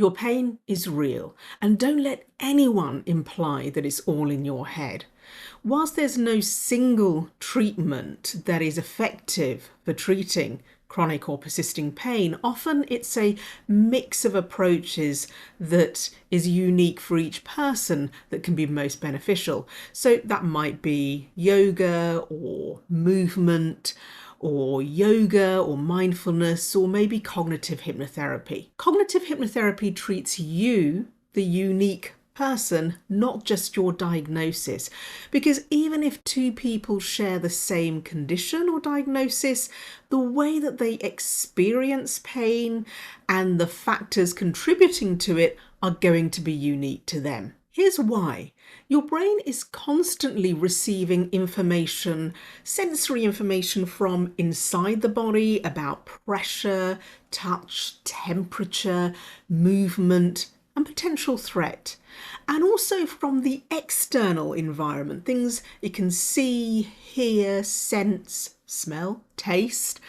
Your pain is real, and don't let anyone imply that it's all in your head. Whilst there's no single treatment that is effective for treating chronic or persisting pain, often it's a mix of approaches that is unique for each person that can be most beneficial. So that might be yoga or movement, or yoga or mindfulness, or maybe cognitive hypnotherapy. Cognitive hypnotherapy treats you, the unique person, not just your diagnosis. Because even if two people share the same condition or diagnosis, the way that they experience pain and the factors contributing to it are going to be unique to them. Here's why. Your brain is constantly receiving information, sensory information from inside the body about pressure, touch, temperature, movement, and potential threat. And also from the external environment, things you can see, hear, sense, smell, taste,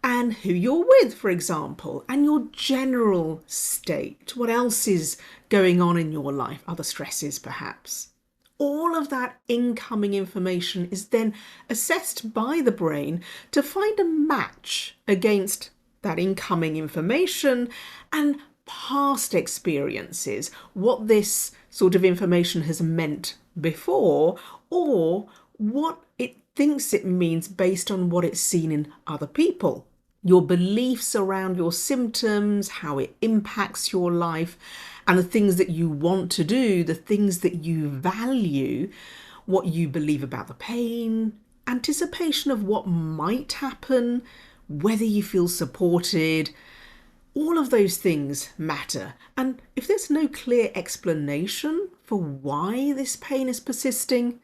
and who you're with, for example, and your general state. What else is going on in your life? Other stresses, perhaps. All of that incoming information is then assessed by the brain to find a match against that incoming information and past experiences, what this sort of information has meant before, or what it thinks it means based on what it's seen in other people. Your beliefs around your symptoms, how it impacts your life, and the things that you want to do, the things that you value, what you believe about the pain, anticipation of what might happen, whether you feel supported. All of those things matter. And if there's no clear explanation for why this pain is persisting,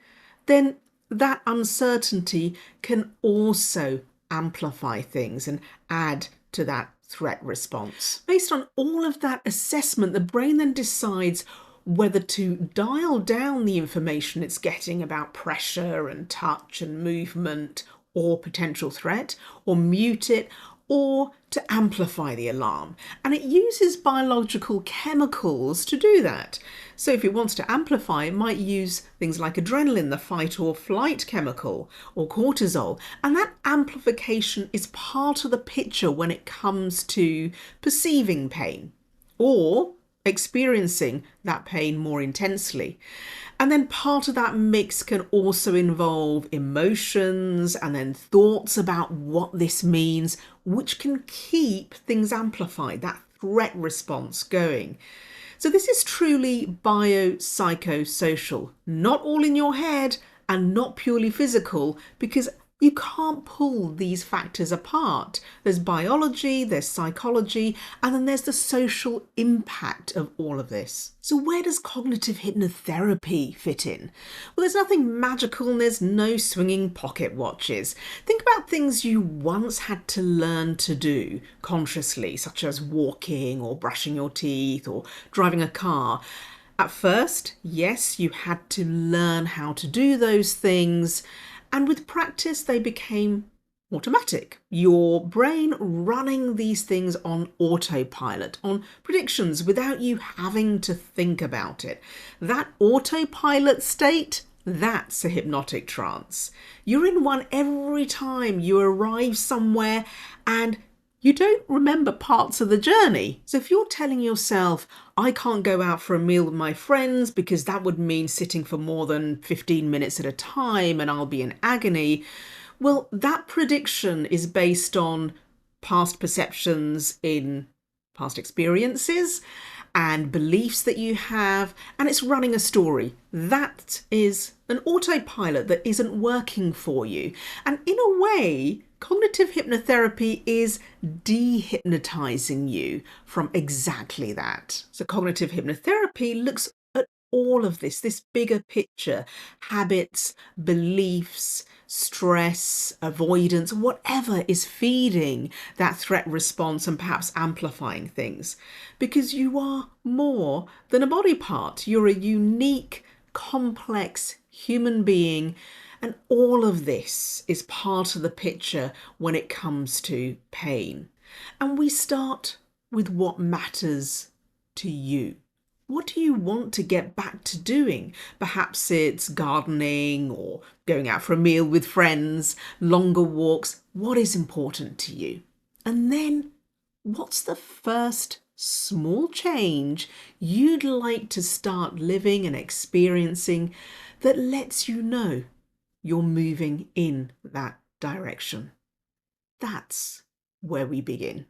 then that uncertainty can also amplify things and add to that threat response. Based on all of that assessment, the brain then decides whether to dial down the information it's getting about pressure and touch and movement or potential threat, or mute it, or to amplify the alarm. And it uses biological chemicals to do that. So if it wants to amplify, it might use things like adrenaline, the fight or flight chemical, or cortisol. And that amplification is part of the picture when it comes to perceiving pain or experiencing that pain more intensely. And then part of that mix can also involve emotions and then thoughts about what this means, which can keep things amplified, that threat response going. So this is truly biopsychosocial, not all in your head and not purely physical, because you can't pull these factors apart. There's biology, there's psychology, and then there's the social impact of all of this. So where does cognitive hypnotherapy fit in? Well, there's nothing magical and there's no swinging pocket watches. Think about things you once had to learn to do consciously, such as walking or brushing your teeth or driving a car. At first, yes, you had to learn how to do those things. And with practice, they became automatic. Your brain running these things on autopilot, on predictions, without you having to think about it. That autopilot state, that's a hypnotic trance. You're in one every time you arrive somewhere and you don't remember parts of the journey. So if you're telling yourself, I can't go out for a meal with my friends because that would mean sitting for more than 15 minutes at a time and I'll be in agony, well, that prediction is based on past perceptions in past experiences and beliefs that you have, and it's running a story. That is an autopilot that isn't working for you. And in a way, cognitive hypnotherapy is dehypnotizing you from exactly that. So cognitive hypnotherapy looks at all of this bigger picture, habits, beliefs, stress, avoidance, whatever is feeding that threat response and perhaps amplifying things. Because you are more than a body part. You're a unique, complex human being. And all of this is part of the picture when it comes to pain. And we start with what matters to you? What do you want to get back to doing? Perhaps it's gardening or going out for a meal with friends, longer walks. What is important to you? And then, what's the first small change you'd like to start living and experiencing that lets you know you're moving in that direction? That's where we begin.